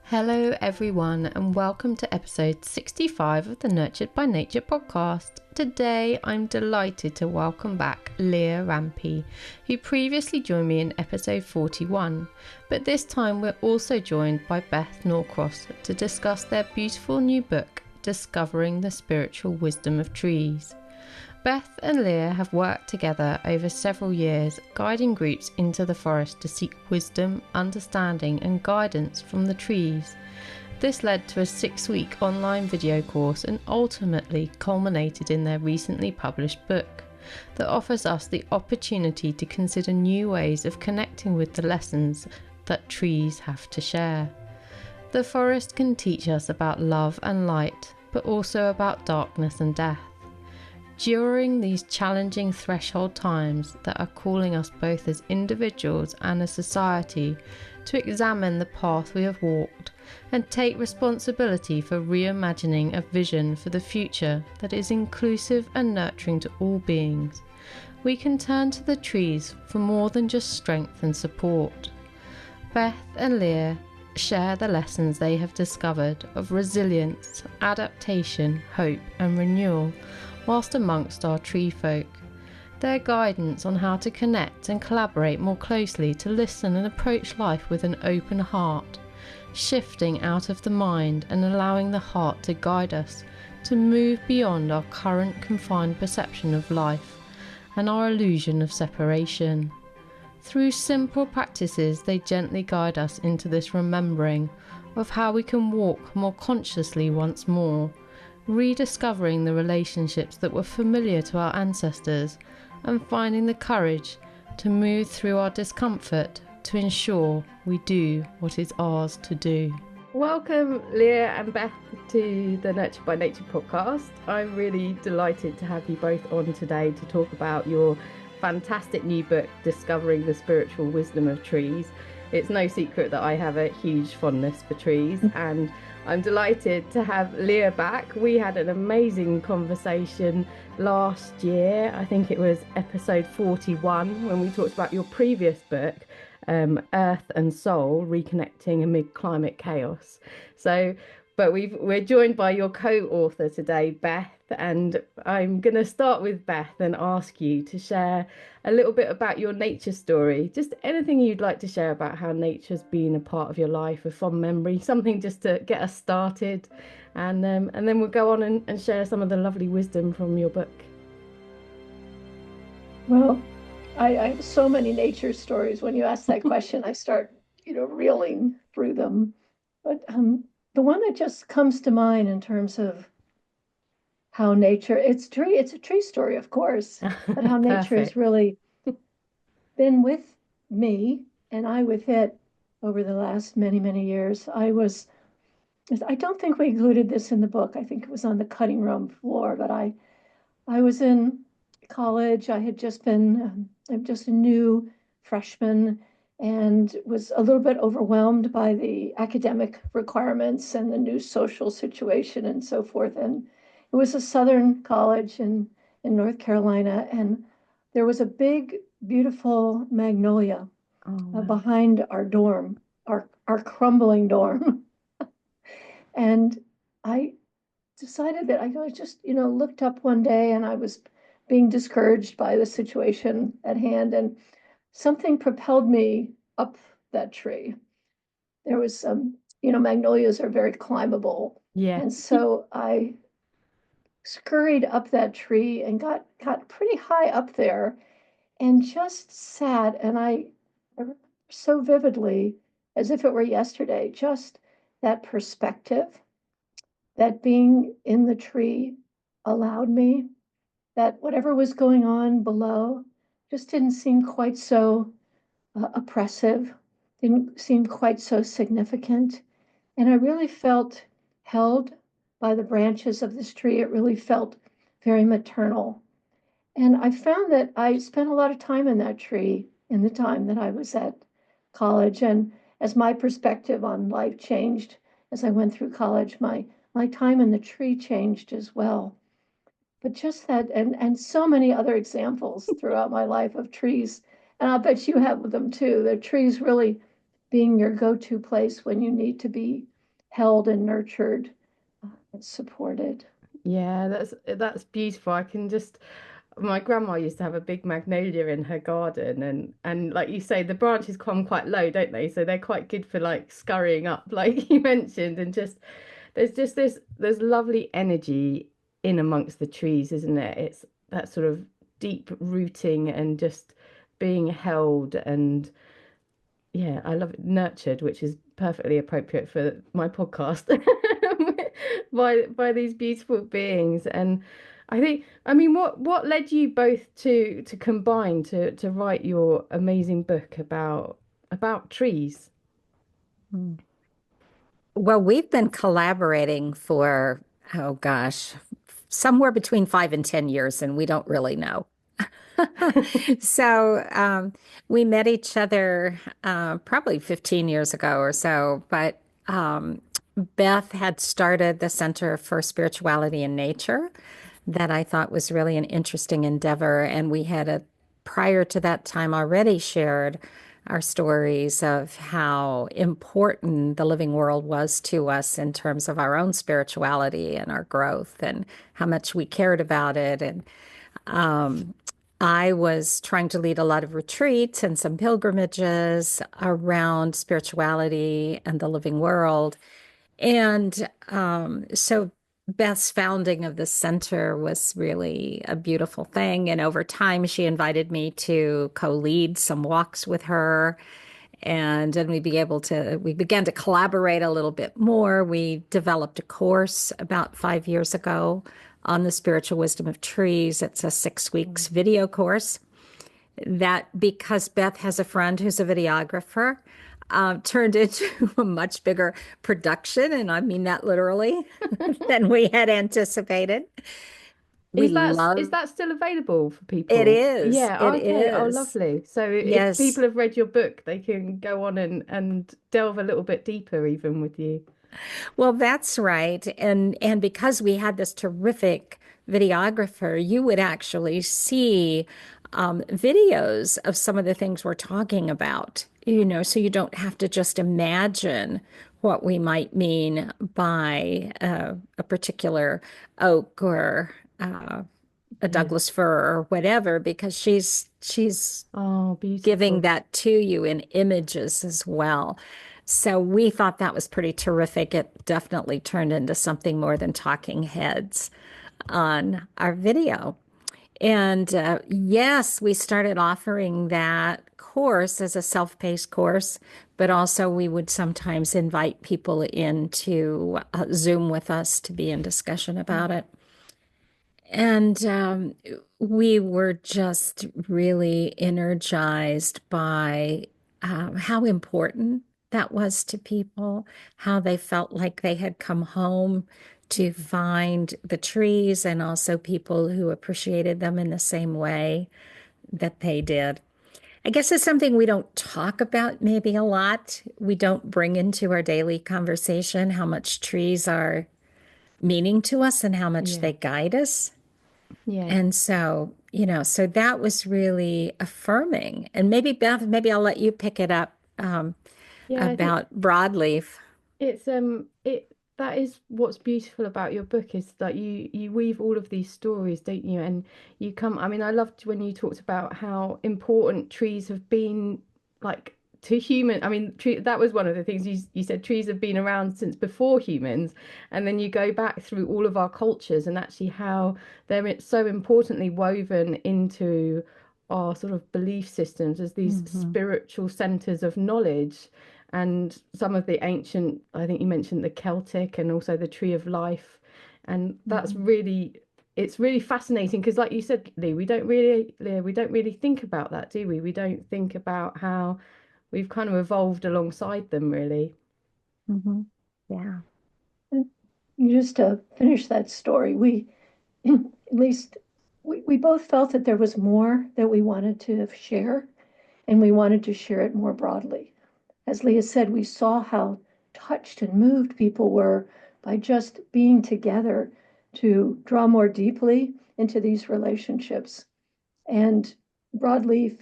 Hello, everyone, and welcome to episode 65 of the Nurtured by Nature podcast. Today, I'm delighted to welcome back Leah Rampy, who previously joined me in episode 41. But this time, we're also joined by Beth Norcross to discuss their beautiful new book, Discovering the Spiritual Wisdom of Trees. Beth and Leah have worked together over several years, guiding groups into the forest to seek wisdom, understanding and guidance from the trees. This led to a 6-week online video course and ultimately culminated in their recently published book that offers us the opportunity to consider new ways of connecting with the lessons that trees have to share. The forest can teach us about love and light, but also about darkness and death. During these challenging threshold times that are calling us both as individuals and as society to examine the path we have walked and take responsibility for reimagining a vision for the future that is inclusive and nurturing to all beings, we can turn to the trees for more than just strength and support. Beth and Leah share the lessons they have discovered of resilience, adaptation, hope and renewal whilst amongst our tree folk. Their guidance on how to connect and collaborate more closely to listen and approach life with an open heart, shifting out of the mind and allowing the heart to guide us to move beyond our current confined perception of life and our illusion of separation. Through simple practices, they gently guide us into this remembering of how we can walk more consciously once more, rediscovering the relationships that were familiar to our ancestors and finding the courage to move through our discomfort to ensure we do what is ours to do. Welcome, Leah and Beth, to the Nurtured by Nature podcast. I'm really delighted to have you both on today to talk about your fantastic new book, Discovering the Spiritual Wisdom of Trees. It's no secret that I have a huge fondness for trees, and I'm delighted to have Leah back. We had an amazing conversation last year. I think it was episode 41 when we talked about your previous book, Earth and Soul, Reconnecting Amid Climate Chaos. But we're joined by your co-author today, Beth, and I'm going to start with Beth and ask you to share a little bit about your nature story. Just anything you'd like to share about how nature's been a part of your life, a fond memory, something just to get us started, and then we'll go on and share some of the lovely wisdom from your book. Well, I have so many nature stories. When you ask that question, I start, reeling through them. But the one that just comes to mind in terms of how nature, it's a tree story, of course, but how nature has really been with me and I with it over the last many, many years. I don't think we included this in the book. I think it was on the cutting room floor, but I was in college. I'm just a new freshman and was a little bit overwhelmed by the academic requirements and the new social situation and so forth. And it was a Southern college in North Carolina. And there was a big, beautiful magnolia behind our dorm, our crumbling dorm. And I decided that I just, looked up one day and I was being discouraged by the situation at hand, and something propelled me up that tree. There was some, magnolias are very climbable. Yeah. And so I scurried up that tree and got pretty high up there and just sat. And I remember so vividly, as if it were yesterday, just that perspective that being in the tree allowed me, that whatever was going on below just didn't seem quite so oppressive, didn't seem quite so significant. And I really felt held by the branches of this tree. It really felt very maternal. And I found that I spent a lot of time in that tree in the time that I was at college. And as my perspective on life changed as I went through college, my time in the tree changed as well. But just that, and so many other examples throughout my life of trees, and I'll bet you have them too. The trees really being your go-to place when you need to be held and nurtured and supported. Yeah, that's beautiful. I can just my grandma used to have a big magnolia in her garden and like you say, the branches come quite low, don't they? So they're quite good for like scurrying up, like you mentioned, and just there's lovely energy in amongst the trees, isn't it? It's that sort of deep rooting and just being held and yeah, I love it. Nurtured, which is perfectly appropriate for my podcast by these beautiful beings. And I think, I mean, what led you both to combine to write your amazing book about trees? Mm. Well, we've been collaborating for, oh gosh, somewhere between 5 and 10 years, and we don't really know. So we met each other probably 15 years ago or so, but Beth had started the Center for Spirituality and Nature that I thought was really an interesting endeavor. And we had prior to that time already shared our stories of how important the living world was to us in terms of our own spirituality and our growth and how much we cared about it. And um, I was trying to lead a lot of retreats and some pilgrimages around spirituality and the living world. And so Beth's founding of the center was really a beautiful thing. And over time, she invited me to co-lead some walks with her. And then we began to collaborate a little bit more. We developed a course about 5 years ago on the spiritual wisdom of trees. It's a 6 weeks video course that, because Beth has a friend who's a videographer, turned into a much bigger production, and I mean that literally, than we had anticipated. We Is love that still available for it people? is. Yeah, It okay. Oh, is. lovely. So if Yes. people have read your book, they can go on and delve a little bit deeper even with you. Well, that's right. And because we had this terrific videographer, you would actually see videos of some of the things we're talking about, so you don't have to just imagine what we might mean by a particular oak or a Yeah. Douglas fir or whatever, because she's Oh, giving beautiful. that to you in images as well. So we thought that was pretty terrific. It definitely turned into something more than talking heads on our video. And yes, we started offering that course as a self-paced course, but also we would sometimes invite people in to Zoom with us to be in discussion about it. And we were just really energized by how important that was to people, how they felt like they had come home to find the trees, and also people who appreciated them in the same way that they did. I guess it's something we don't talk about maybe a lot. We don't bring into our daily conversation how much trees are meaning to us and how much Yeah. they guide us. Yeah. And so, so that was really affirming. And maybe Beth, maybe I'll let you pick it up Yeah, I think about broadleaf. it's it that is what's beautiful about your book is that you weave all of these stories, don't you? And you come, I mean, I loved when you talked about how important trees have been like to human. I mean, that was one of the things you said trees have been around since before humans, and then you go back through all of our cultures and actually how they're so importantly woven into our sort of belief systems as these Hmm. spiritual centers of knowledge and some of the ancient, I think you mentioned the Celtic and also the Tree of Life. And that's Hmm. really, it's really fascinating because, like you said, Lee, we don't really think about that, do we? We don't think about how we've kind of evolved alongside them, really. Hmm. Yeah. And just to finish that story, at least we both felt that there was more that we wanted to share, and we wanted to share it more broadly. As Leah said, we saw how touched and moved people were by just being together to draw more deeply into these relationships. And Broadleaf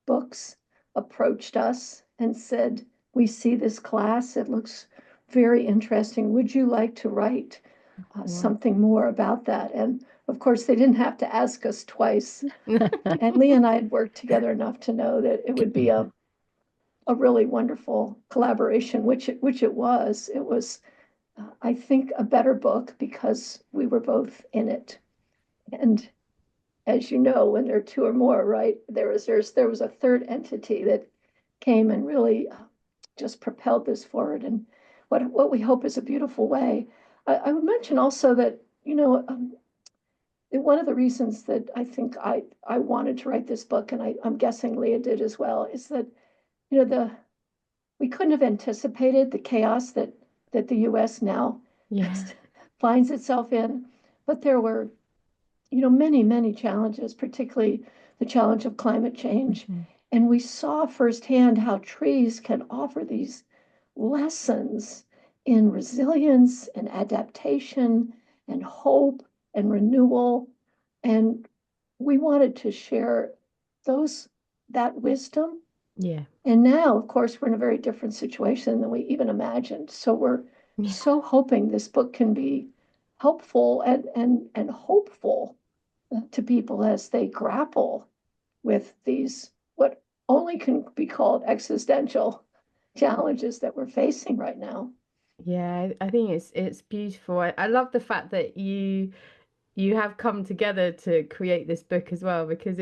Books approached us and said, "We see this class. It looks very interesting. Would you like to write Wow. something more about that? And of course, they didn't have to ask us twice. And Leah and I had worked together enough to know that it would be a really wonderful collaboration, which it was. It was, I think, a better book because we were both in it. And as you know, when there are two or more, right, there was a third entity that came and really just propelled this forward in what we hope is a beautiful way. I would mention also that, one of the reasons that I think I wanted to write this book, and I'm guessing Leah did as well, is that, the we couldn't have anticipated the chaos that the US now Yeah. finds itself in. But there were, many, many challenges, particularly the challenge of climate change. Mm-hmm. And we saw firsthand how trees can offer these lessons in resilience and adaptation and hope and renewal. And we wanted to share that wisdom. Yeah. And now, of course, we're in a very different situation than we even imagined. So we're Yeah. so hoping this book can be helpful and hopeful to people as they grapple with these, what only can be called existential challenges that we're facing right now. Yeah, I think it's beautiful. I love the fact that you have come together to create this book as well, because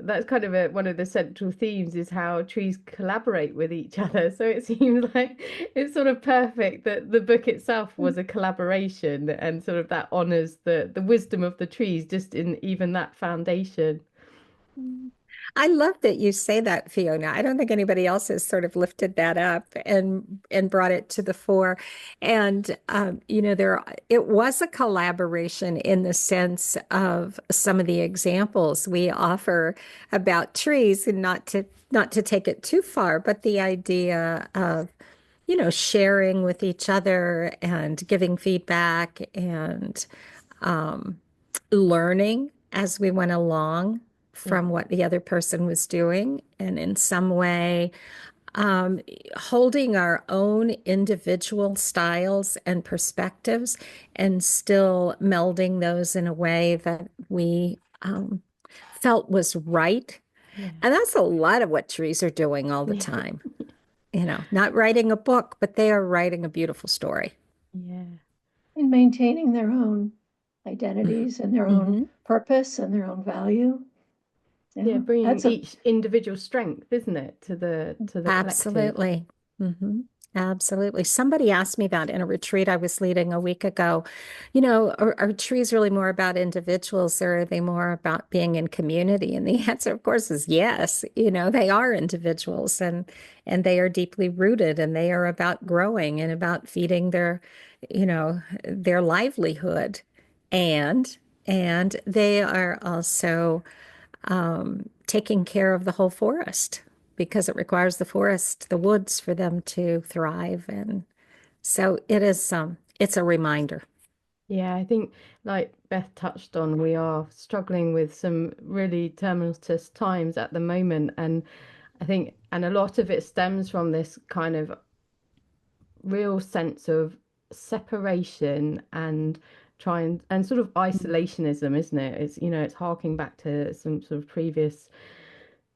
that's kind of one of the central themes is how trees collaborate with each other. So it seems like it's sort of perfect that the book itself was a collaboration and sort of that honors the wisdom of the trees just in even that foundation. I love that you say that, Fiona. I don't think anybody else has sort of lifted that up and brought it to the fore. And it was a collaboration in the sense of some of the examples we offer about trees, and not to take it too far, but the idea of sharing with each other and giving feedback and um, learning as we went along Yeah. from what the other person was doing, and in some way, um, holding our own individual styles and perspectives and still melding those in a way that we felt was right. Yeah. And that's a lot of what trees are doing all the Yeah. time. Not writing a book, but they are writing a beautiful story. Yeah. In maintaining their own identities and their own Mm-hmm. purpose and their own value. Yeah, Yeah, bringing that's a each individual strength, isn't it, to the collective. Absolutely. Hmm. Absolutely. Somebody asked me that in a retreat I was leading a week ago. Are trees really more about individuals, or are they more about being in community? And the answer, of course, is yes. They are individuals, and they are deeply rooted, and they are about growing and about feeding their livelihood. And and they are also taking care of the whole forest, because it requires the forest, the woods, for them to thrive. And so it's a reminder. Yeah, I think like Beth touched on, we are struggling with some really tumultuous times at the moment, and I think, and a lot of it stems from this kind of real sense of separation and trying and sort of isolationism, isn't it? It's harking back to some sort of previous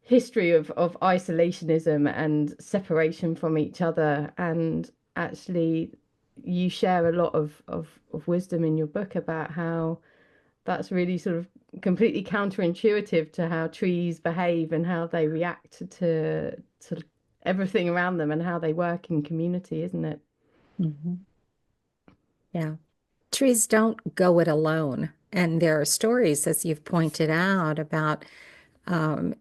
history of isolationism and separation from each other. And actually, you share a lot of wisdom in your book about how that's really sort of completely counterintuitive to how trees behave and how they react to sort of everything around them and how they work in community, isn't it? Mhm. Yeah. Trees don't go it alone. And there are stories, as you've pointed out, about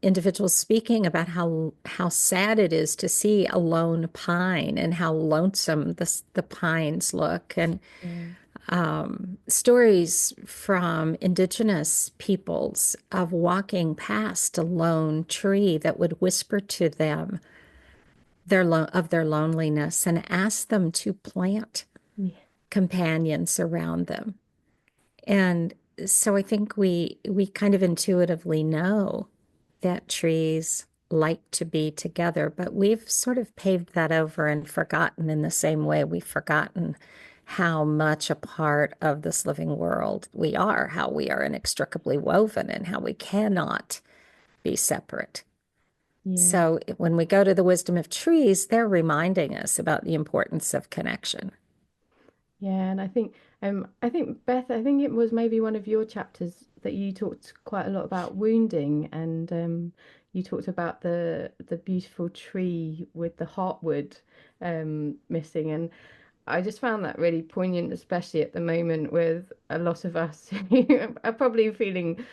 individuals speaking about how sad it is to see a lone pine and how lonesome the pines look, and Yeah. stories from indigenous peoples of walking past a lone tree that would whisper to them of their loneliness and ask them to plant Yeah. companions around them. And so I think we kind of intuitively know that trees like to be together, but we've sort of paved that over and forgotten in the same way we've forgotten how much a part of this living world we are, how we are inextricably woven, and how we cannot be separate. Yeah. So when we go to the wisdom of trees, they're reminding us about the importance of connection. Yeah, and I think Beth, I think it was maybe one of your chapters that you talked quite a lot about wounding, and you talked about the beautiful tree with the heartwood missing, and I just found that really poignant, especially at the moment with a lot of us who are probably feeling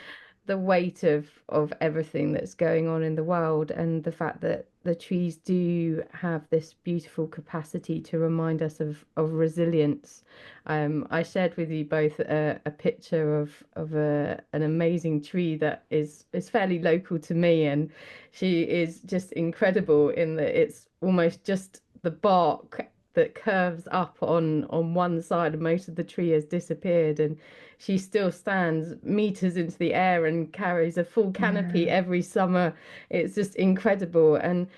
the weight of everything that's going on in the world, and the fact that the trees do have this beautiful capacity to remind us of resilience. I shared with you both a picture of an amazing tree that is fairly local to me, and she is just incredible in that it's almost just the bark that curves up on one side, and most of the tree has disappeared, and she still stands meters into the air and carries a full canopy Yeah. every summer. It's just incredible. And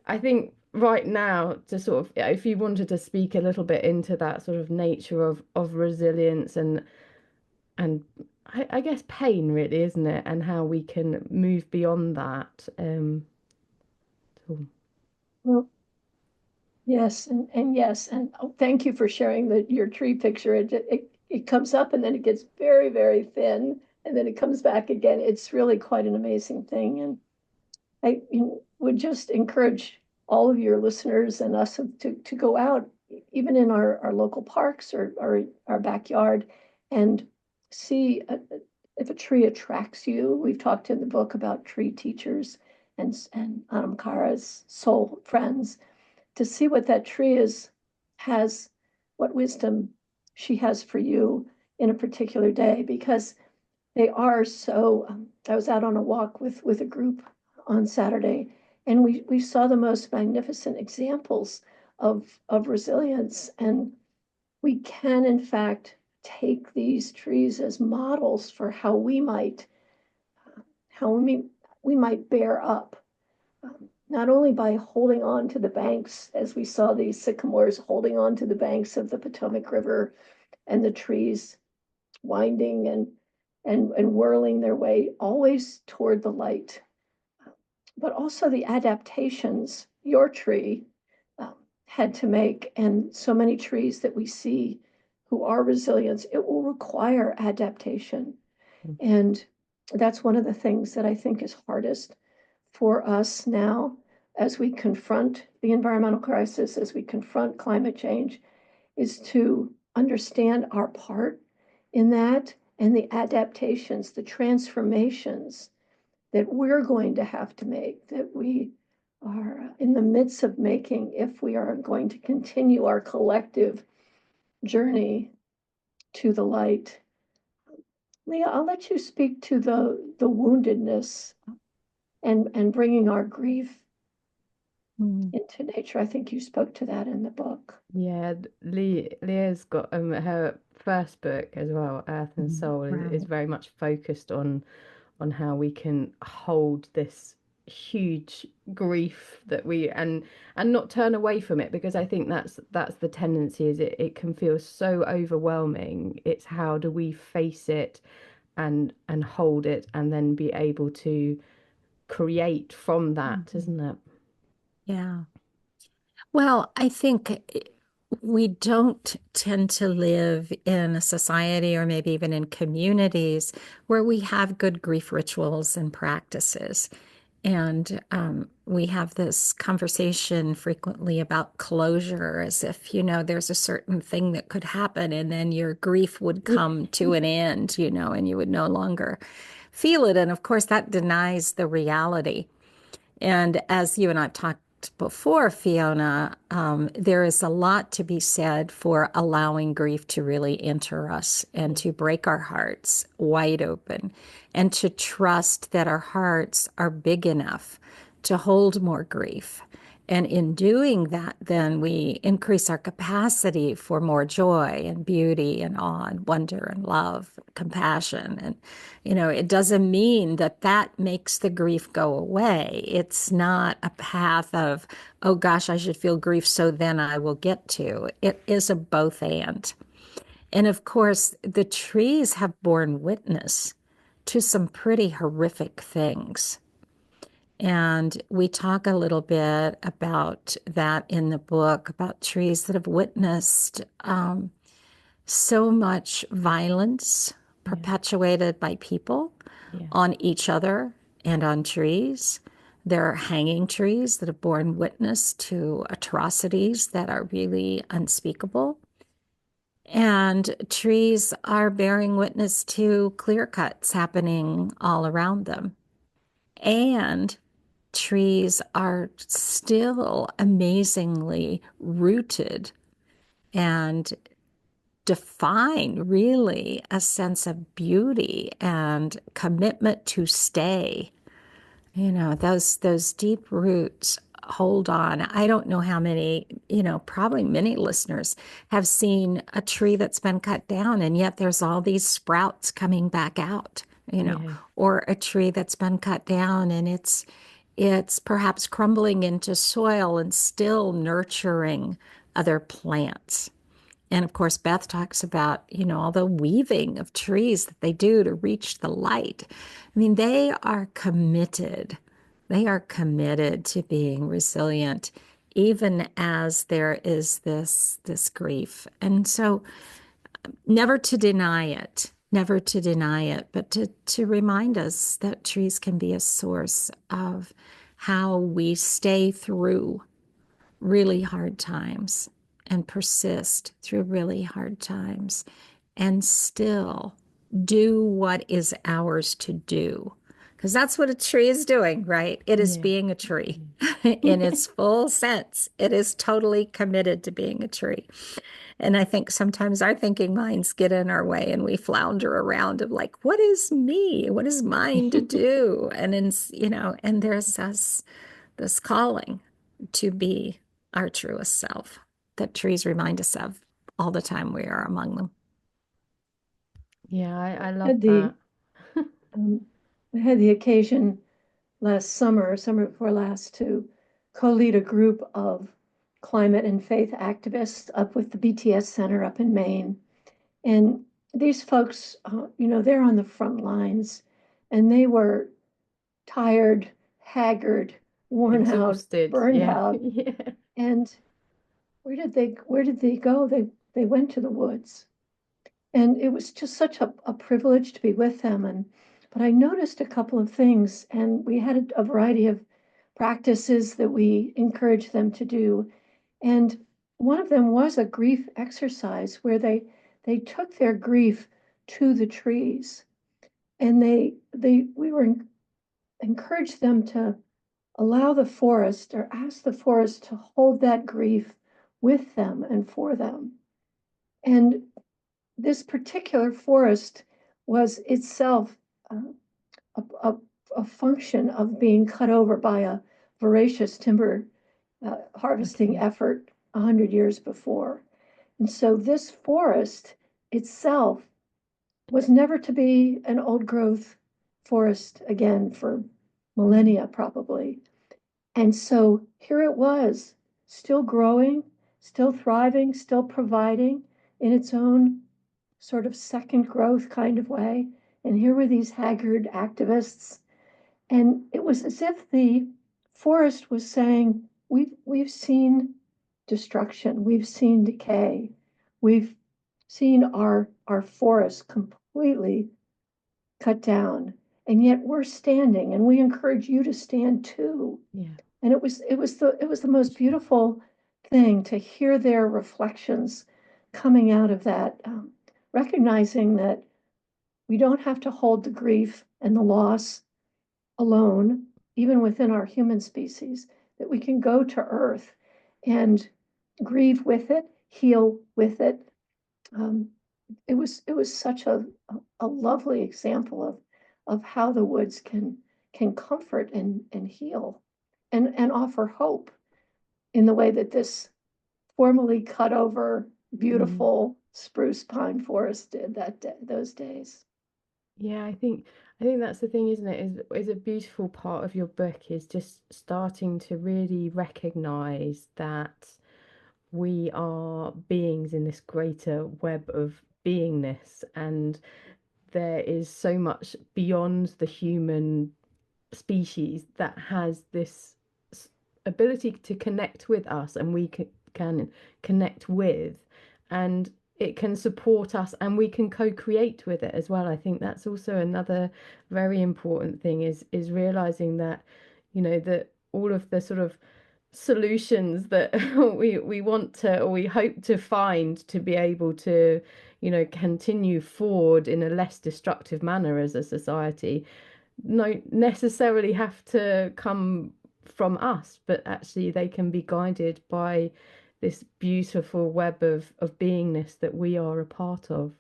I think right now, to sort of, if you wanted to speak a little bit into that sort of nature of resilience and I guess pain, really, isn't it? And how we can move beyond that. So, Well, yes, and yes, and oh, thank you for sharing your tree picture. It comes up and then it gets very, very thin, and then it comes back again. It's really quite an amazing thing. And would just encourage all of your listeners and us to go out, even in our local parks or our backyard, and see if a tree attracts you. We've talked in the book about tree teachers and Kara's soul friends, to see what that tree has, what wisdom she has for you in a particular day, because they are so. I was out on a walk with a group on Saturday, and we saw the most magnificent examples of resilience, and we can in fact take these trees as models for how we might bear up, not only by holding on to the banks, as we saw these sycamores holding on to the banks of the Potomac River, and the trees winding and whirling their way always toward the light, but also the adaptations your tree had to make, and so many trees that we see who are resilient. It will require adaptation, and that's one of the things that I think is hardest for us now as we confront the environmental crisis, as we confront climate change, is to understand our part in that, and the adaptations, the transformations that we're going to have to make, that we are in the midst of making, if we are going to continue our collective journey to the light. Leah, I'll let you speak to the woundedness and bringing our grief Mm. into nature. I think you spoke to that in the book. yeah, Leah's got her first book as well, Earth and Soul, is Right. very much focused on how we can hold this huge grief that we and not turn away from it, because I think that's the tendency, is it can feel so overwhelming. It's how do we face it and hold it, and then be able to create from that, Mhm. isn't it? Yeah. Well, I think we don't tend to live in a society or maybe even in communities where we have good grief rituals and practices. And we have this conversation frequently about closure, as if, there's a certain thing that could happen and then your grief would come to an end, and you would no longer feel it. And of course, that denies the reality. And as you and I've talked before, Fiona, there is a lot to be said for allowing grief to really enter us and to break our hearts wide open, and to trust that our hearts are big enough to hold more grief, And in doing that, then we increase our capacity for more joy and beauty and awe and wonder and love, compassion. And, it doesn't mean that that makes the grief go away. It's not a path of, oh gosh, I should feel grief, so then I will get to. It is a both and. And of course, the trees have borne witness to some pretty horrific things. And we talk a little bit about that in the book, about trees that have witnessed so much violence perpetuated by people on each other and on trees. There are hanging trees that have borne witness to atrocities that are really unspeakable. And trees are bearing witness to clear cuts happening all around them. And trees are still amazingly rooted and define really a sense of beauty and commitment to stay. Those deep roots hold on. I don't know how many, probably many listeners have seen a tree that's been cut down, and yet there's all these sprouts coming back out, or a tree that's been cut down and it's perhaps crumbling into soil and still nurturing other plants. And of course, Beth talks about, all the weaving of trees that they do to reach the light. I mean, they are committed. They are committed to being resilient, even as there is this grief. And so never to deny it, but to remind us that trees can be a source of how we stay through really hard times and persist through really hard times and still do what is ours to do. Because that's what a tree is doing, right? It is being a tree in its full sense. It is totally committed to being a tree. And I think sometimes our thinking minds get in our way and we flounder around of like, what is me? What is mine to do? And and there's this calling to be our truest self that trees remind us of all the time we are among them. Yeah, I love Had that. I had the occasion last summer before last, to co-lead a group of climate and faith activists up with the BTS Center up in Maine. And these folks, they're on the front lines, and they were tired, haggard, worn out, Exhausted. burned Yeah. out. Yeah. And where did they go? They went to the woods. And it was just such a privilege to be with them. But I noticed a couple of things, and we had a variety of practices that we encouraged them to do. And one of them was a grief exercise where they took their grief to the trees, and we were encouraged them to allow the forest, or ask the forest to hold that grief with them and for them. And this particular forest was itself a function of being cut over by a voracious timber harvesting effort 100 years before. And so this forest itself was never to be an old growth forest again for millennia, probably. And so here it was, still growing, still thriving, still providing in its own sort of second growth kind of way. And here were these haggard activists. And it was as if the forest was saying, we've seen destruction, we've seen decay, we've seen our forests completely cut down, and yet we're standing, and we encourage you to stand too. Yeah. And it was the most beautiful thing to hear their reflections coming out of that, recognizing that we don't have to hold the grief and the loss alone, even within our human species, that we can go to earth and grieve with it, heal with it. It was such a lovely example of how the woods can comfort and heal and offer hope. in the way that this formally cut over beautiful spruce pine forest did those days. Yeah, I think that's the thing, isn't it? Is a beautiful part of your book is just starting to really recognize that we are beings in this greater web of beingness, and there is so much beyond the human species that has this ability to connect with us, and we can connect with, and it can support us, and we can co-create with it as well. I think that's also another very important thing, is realizing that, that all of the sort of solutions that we want to, or we hope to find, to be able to, continue forward in a less destructive manner as a society, don't necessarily have to come from us, but actually they can be guided by this beautiful web of beingness that we are a part of.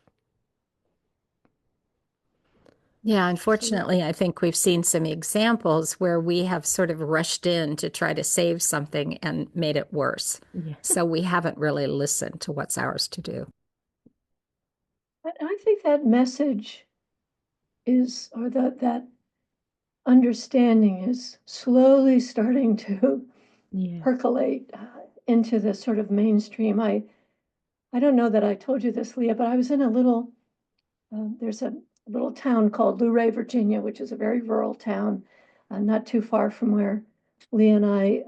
Yeah, So, unfortunately, I think we've seen some examples where we have sort of rushed in to try to save something and made it worse. yeah, So we haven't really listened to what's ours to do. I think that message is, or that understanding is slowly starting to yeah, percolate into the sort of mainstream. I don't know that I told you this, Leah, but I was in a little, there's a little town called Luray, Virginia, which is a very rural town, not too far from where Leah and I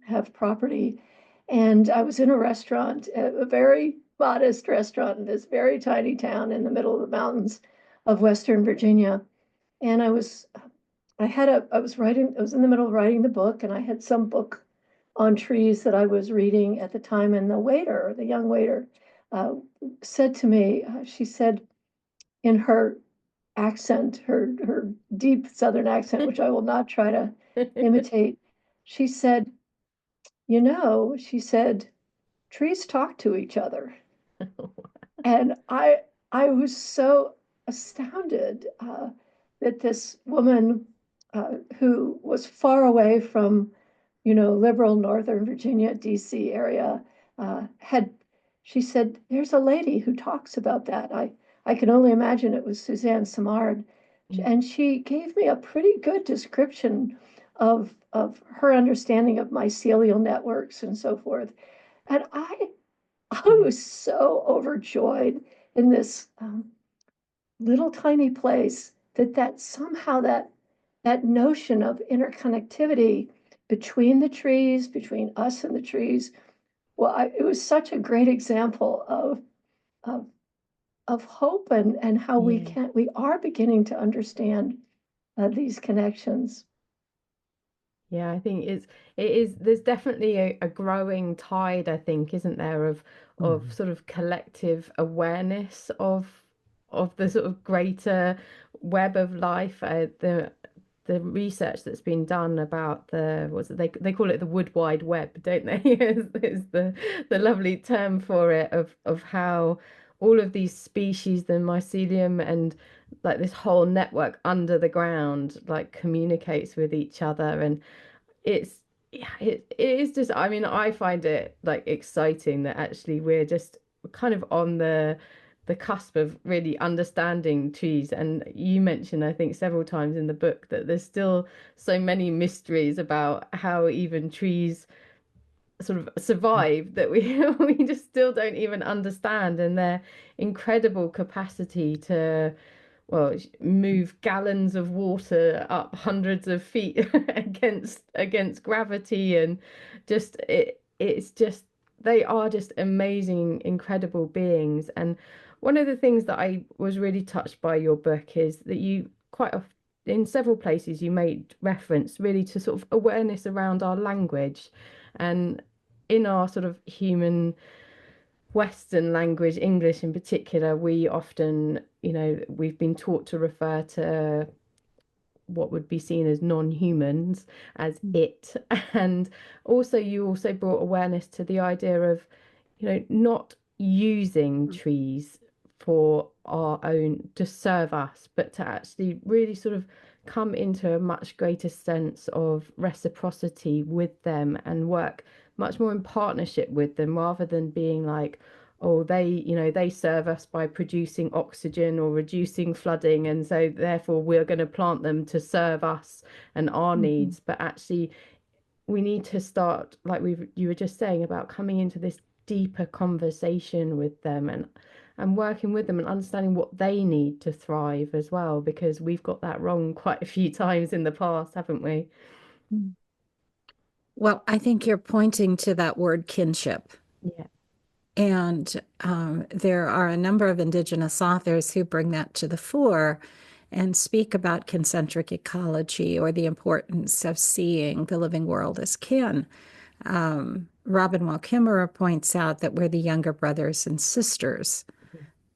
have property. And I was in a restaurant, a very modest restaurant in this very tiny town in the middle of the mountains of Western Virginia. And I was in the middle of writing the book, and I had some book on trees that I was reading at the time. And the young waiter, uh, said to me, she said in her accent, her deep Southern accent, which I will not try to imitate, she said, she said, trees talk to each other. And I was so astounded that this woman who was far away from, liberal Northern Virginia, D.C. area, had she said, "There's a lady who talks about that." I can only imagine it was Suzanne Simard, yeah, and she gave me a pretty good description of her understanding of mycelial networks and so forth. And I yeah, was so overjoyed in this little tiny place that somehow that notion of interconnectivity between the trees, between us and the trees, well, it was such a great example of of hope and how yeah. we are beginning to understand these connections. Yeah, I think there's definitely a growing tide, I think, isn't there, of Mhm. sort of collective awareness of the sort of greater web of life. The research that's been done about what's it, they call it the Wood Wide Web, don't they? Is the lovely term for it, of how all of these species, the mycelium, and like this whole network under the ground, like communicates with each other. And it's yeah, it is just, I mean, I find it like exciting that actually we're just kind of on the cusp of really understanding trees. And you mentioned, I think, several times in the book that there's still so many mysteries about how even trees sort of survive, that we we just still don't even understand, and their incredible capacity to, well, move gallons of water up hundreds of feet against gravity. And just it's just, they are just amazing, incredible beings. And one of the things that I was really touched by your book is that you quite often, in several places, you made reference really to sort of awareness around our language. And in our sort of human Western language, English in particular, we often, we've been taught to refer to what would be seen as non-humans as it. And also, you also brought awareness to the idea of, not using trees for our own, to serve us, but to actually really sort of come into a much greater sense of reciprocity with them, and work much more in partnership with them, rather than being like, oh, they serve us by producing oxygen or reducing flooding, and so therefore we're going to plant them to serve us and our needs. But actually, we need to start, like you were just saying, about coming into this deeper conversation with them, and working with them and understanding what they need to thrive as well, because we've got that wrong quite a few times in the past, haven't we? Well, I think you're pointing to that word kinship. Yeah. And there are a number of Indigenous authors who bring that to the fore and speak about concentric ecology, or the importance of seeing the living world as kin. Robin Wall Kimmerer points out that we're the younger brothers and sisters,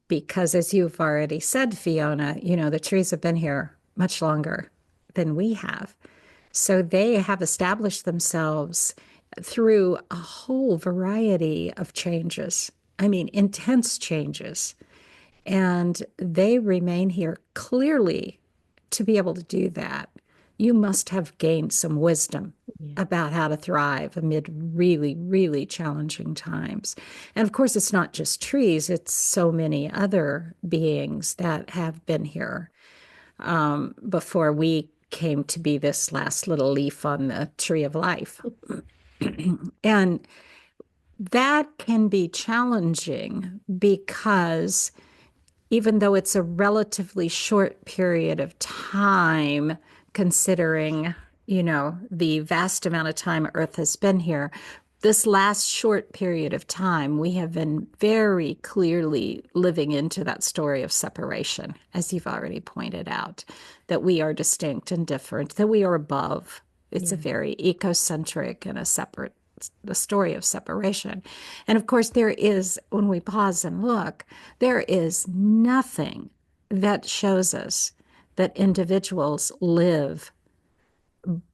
because as you've already said, Fiona, the trees have been here much longer than we have. So they have established themselves through a whole variety of changes. I mean, intense changes. And they remain here. Clearly, to be able to do that, you must have gained some wisdom about how to thrive amid really, really challenging times. And of course, it's not just trees, it's so many other beings that have been here before we came to be this last little leaf on the tree of life. And that can be challenging, because even though it's a relatively short period of time, considering, the vast amount of time Earth has been here, this last short period of time, we have been very clearly living into that story of separation, as you've already pointed out, that we are distinct and different, that we are above. It's a very ecocentric and the story of separation. And of course, there is, when we pause and look, there is nothing that shows us that individuals live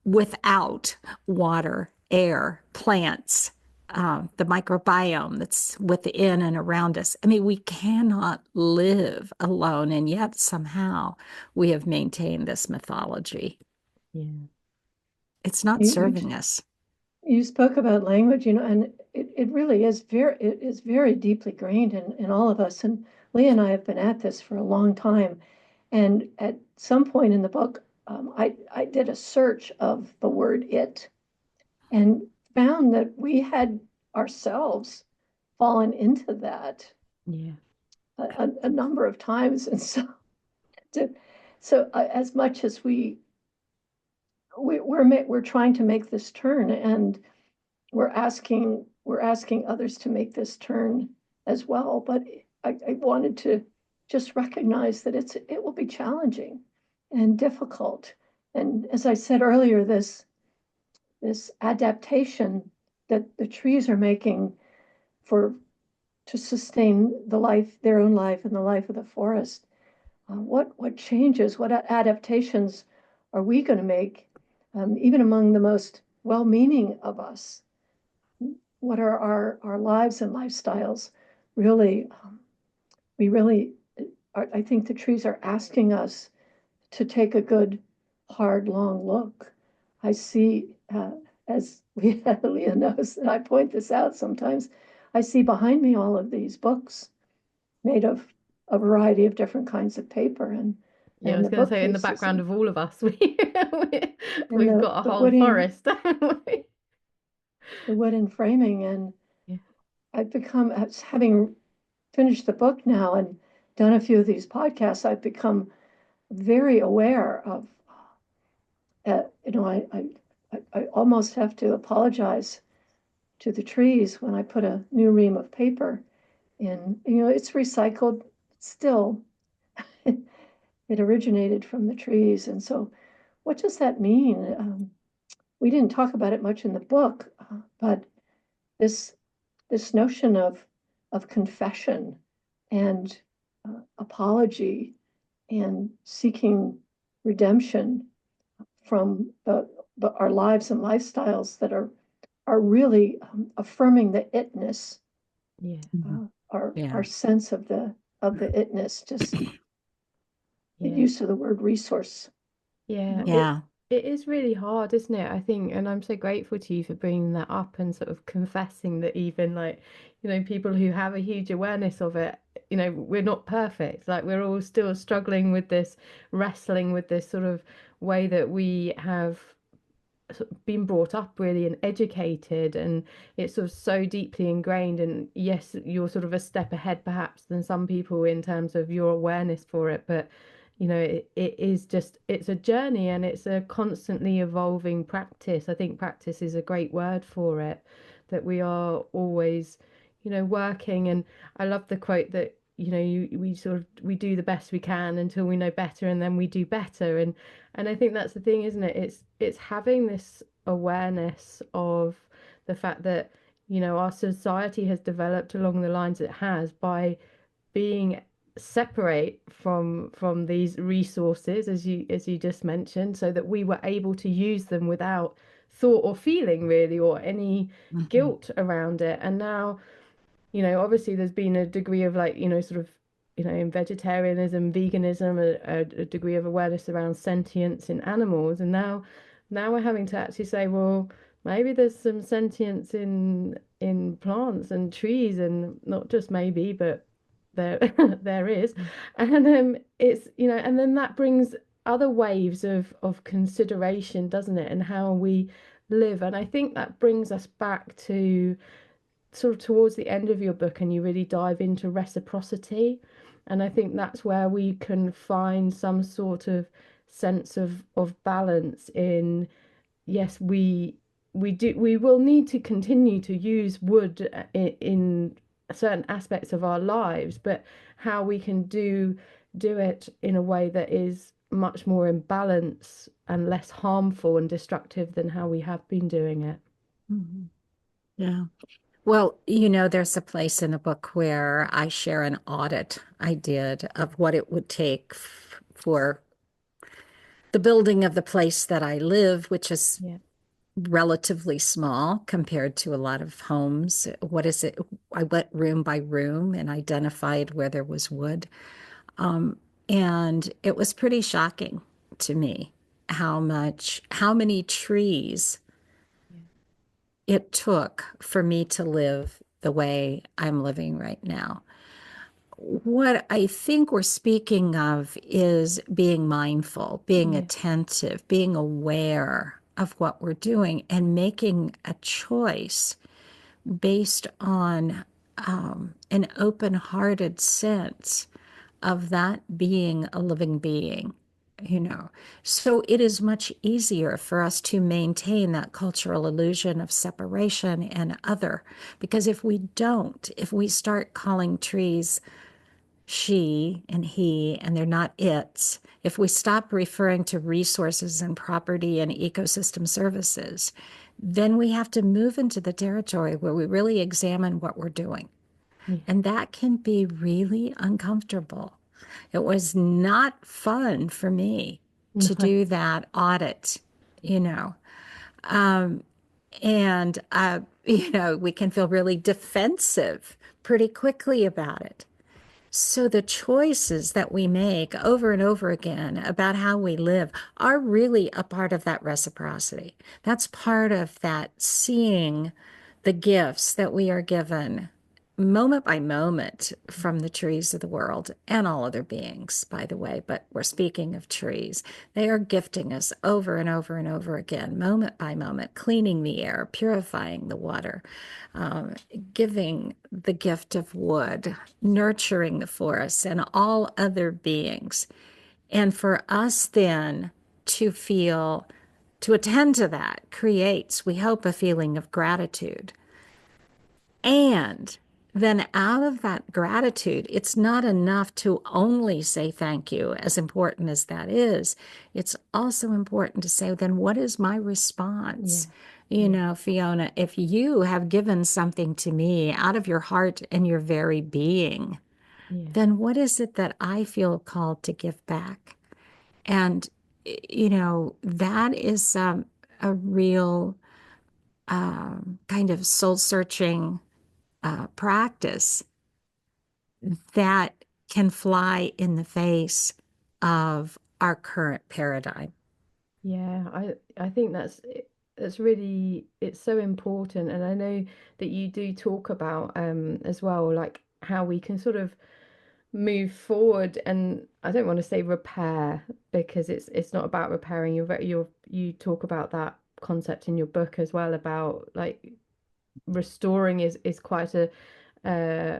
without water, air, plants, the microbiome that's within and around us. I mean, we cannot live alone, and yet somehow we have maintained this mythology. Yeah. It's not serving us. You spoke about language, and it really is very deeply grained in all of us. And Leah and I have been at this for a long time. And at some point in the book, I did a search of the word it, and found that we had ourselves fallen into that a number of times. And so as much as we're trying to make this turn, and we're asking others to make this turn as well. But I wanted to just recognize that it will be challenging and difficult. And as I said earlier, this adaptation that the trees are making to sustain their own life and the life of the forest. What changes, what adaptations are we going to make, even among the most well-meaning of us? What are our lives and lifestyles really? I think the trees are asking us to take a good, hard, long look. I see, as Leah knows, and I point this out sometimes, I see behind me all of these books made of a variety of different kinds of paper. I was going to say, in the background of all of us, we've got a whole forest. The wooden framing. And having finished the book now and done a few of these podcasts, I've become very aware of, I almost have to apologize to the trees when I put a new ream of paper in. It's recycled still. It originated from the trees. And so what does that mean? We didn't talk about it much in the book, but this notion of confession and apology and seeking redemption from our lives and lifestyles that are really affirming the itness, our sense of the itness. Just the use of the word resource. Yeah. It is really hard, isn't it? I think, and I'm so grateful to you for bringing that up and sort of confessing that even like, people who have a huge awareness of it, we're not perfect. Like we're all still struggling with this, wrestling with this sort of way that we have sort of been brought up really and educated, and it's sort of so deeply ingrained. And yes, you're sort of a step ahead perhaps than some people in terms of your awareness for it, but it is just, it's a journey and it's a constantly evolving practice. I think practice is a great word for it, that we are always working. And I love the quote that we do the best we can until we know better, and then we do better. And I think that's the thing, isn't it? It's having this awareness of the fact that our society has developed along the lines it has by being separate from these resources, as you just mentioned, so that we were able to use them without thought or feeling really, or any Mhm. guilt around it. And now, obviously there's been a degree of like, sort of, in vegetarianism, veganism, a degree of awareness around sentience in animals. And now we're having to actually say, well, maybe there's some sentience in plants and trees, and not just maybe, but there there is. And it's, and then that brings other waves of consideration, doesn't it? And how we live. And I think that brings us back to sort of towards the end of your book, and you really dive into reciprocity. And I think that's where we can find some sort of sense of balance in, yes, we will need to continue to use wood in certain aspects of our lives, but how we can do it in a way that is much more in balance and less harmful and destructive than how we have been doing it. Mhm. Yeah. Well, there's a place in the book where I share an audit I did of what it would take for the building of the place that I live, which is Yeah. relatively small compared to a lot of homes. What is it? I went room by room and identified where there was wood. Um, and it was pretty shocking to me how many trees Yeah. it took for me to live the way I'm living right now. What I think we're speaking of is being mindful, being Yeah. attentive, being aware of what we're doing, and making a choice based on an open-hearted sense of that being a living being, you know. So it is much easier for us to maintain that cultural illusion of separation and other, because if we don't, if we start calling trees she and he, and they're not its, if we stop referring to resources and property and ecosystem services, then we have to move into the territory where we really examine what we're doing. Yeah. And that can be really uncomfortable. It was not fun for me No. to do that audit, you know. Um, and we can feel really defensive pretty quickly about it. So the choices that we make over and over again about how we live are really a part of that reciprocity. That's part of that seeing the gifts that we are given moment by moment from the trees of the world and all other beings, by the way, but we're speaking of trees. They are gifting us over and over and over again, moment by moment, cleaning the air, purifying the water, um, giving the gift of wood, nurturing the forests and all other beings. And for us then to feel, to attend to that creates, we hope, a feeling of gratitude. And then out of that gratitude, it's not enough to only say thank you, as important as that is. It's also important to say, then what is my response? Yeah. Yeah. Fiona, if you have given something to me out of your heart and your very being, Yeah. then what is it that I feel called to give back? And, that is a real kind of soul searching practice that can fly in the face of our current paradigm. Yeah, I think that's really, it's so important. And I know that you do talk about as well, like how we can sort of move forward, and I don't want to say repair, because it's not about repairing. You talk about that concept in your book as well, about like restoring is quite uh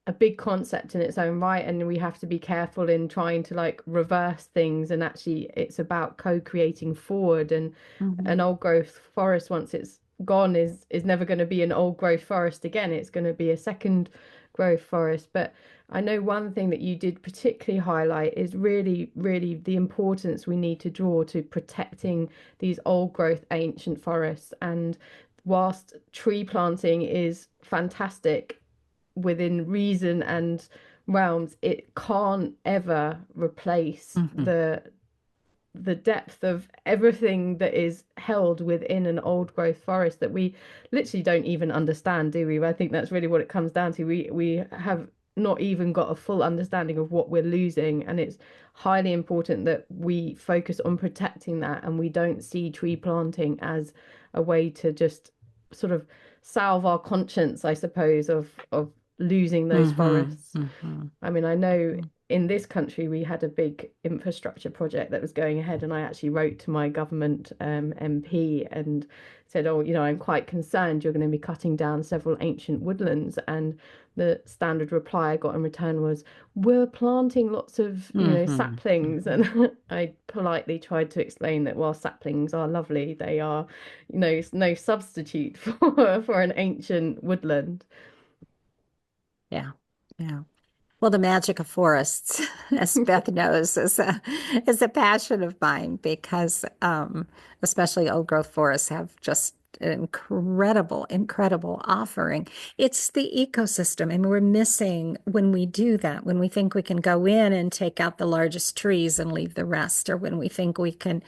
a big concept in its own right, and we have to be careful in trying to like reverse things, and actually it's about co-creating forward. And an Mhm. old growth forest, once it's gone, is never going to be an old growth forest again. It's going to be a second growth forest. But I know one thing that you did particularly highlight is really, really the importance we need to draw to protecting these old growth ancient forests. And whilst tree planting is fantastic within reason and realms, it can't ever replace Mhm. the depth of everything that is held within an old growth forest that we literally don't even understand, do we? I think that's really what it comes down to. We have not even got a full understanding of what we're losing, and it's highly important that we focus on protecting that, and we don't see tree planting as a way to just sort of salve our conscience, I suppose, of losing those Mhm. forests. Mhm. I mean, I know Mhm. in this country we had a big infrastructure project that was going ahead, and I actually wrote to my government MP and said, "Oh, I'm quite concerned you're going to be cutting down several ancient woodlands." And the standard reply I got in return was, "We're planting lots of, Mhm. saplings." Mhm. And I politely tried to explain that while saplings are lovely, they are, no substitute for an ancient woodland. Yeah. Yeah. Well, the magic of forests, as Beth knows, is a passion of mine because especially old growth forests have just an incredible, incredible offering. It's the ecosystem, and we're missing when we do that, when we think we can go in and take out the largest trees and leave the rest, or when we think we can,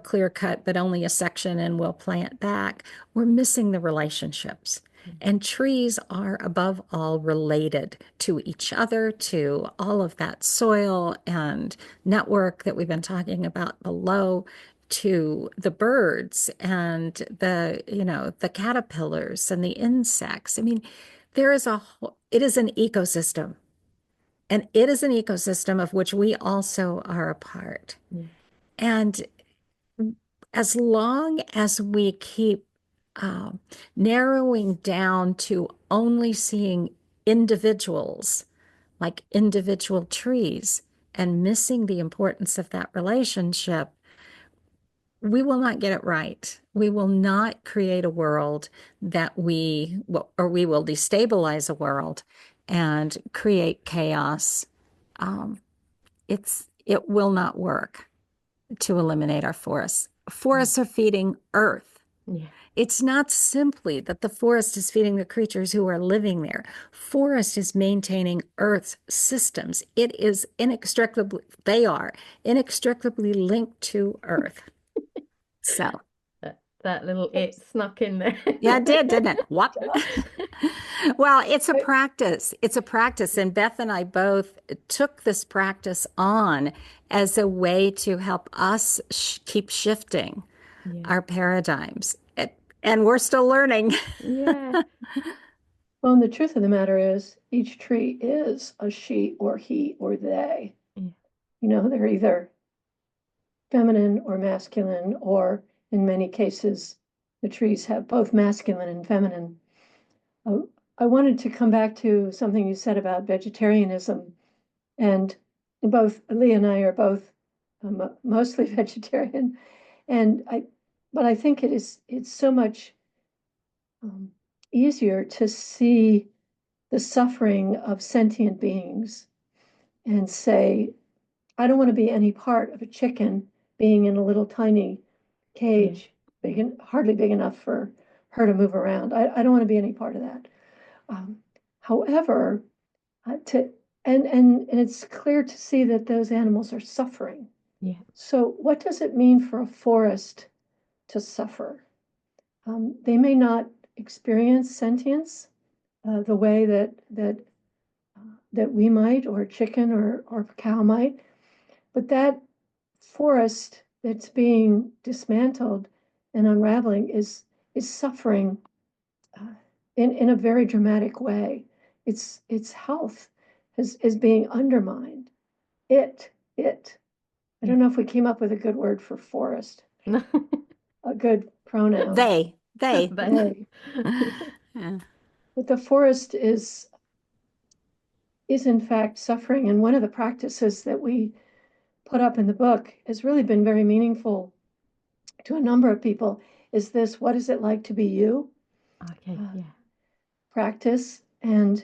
clear cut, but only a section and we'll plant back. We're missing the relationships. And trees are, above all, related to each other, to all of that soil and network that we've been talking about below, to the birds and the caterpillars and the insects. I mean, it is an ecosystem, and it is an ecosystem of which we also are a part. Yeah, And as long as we keep uh, narrowing down to only seeing individuals like individual trees and missing the importance of that relationship, we will not get it right. We will not create a world or we will destabilize a world and create chaos. Um, it will not work to eliminate our forests. yeah, Forests are feeding Earth. yeah, It's not simply that the forest is feeding the creatures who are living there. Forest is maintaining Earth's systems. They are inextricably linked to Earth. So, that little it snuck in there. yeah, it did, didn't it? What? Does. Well, it's a I- practice. It's a practice. And Beth and I both took this practice on as a way to help us keep shifting Yeah, our paradigms. And we're still learning. yeah, Well, and the truth of the matter is, each tree is a she or he or they. yeah, They're either feminine or masculine, or in many cases, the trees have both masculine and feminine. Uh, I wanted to come back to something you said about vegetarianism, and both Leah and I are both mostly vegetarian, and but I think it's so much um, easier to see the suffering of sentient beings and say, I don't want to be any part of a chicken being in a little tiny yeah, cage, hardly big enough for her to move around. I don't want to be any part of that. Um, However, to and it's clear to see that those animals are suffering. yeah, So, what does it mean for a forest to suffer? They may not experience sentience the way that we might, or a chicken or a cow might, but that forest that's being dismantled and unraveling is suffering in a very dramatic way. Its health is being undermined. It. I don't know if we came up with a good word for forest, a good pronoun. They. They. Yeah. But the forest is in fact suffering. And one of the practices that we put up in the book has really been very meaningful to a number of people is this: what is it like to be you? Okay, yeah. Practice. And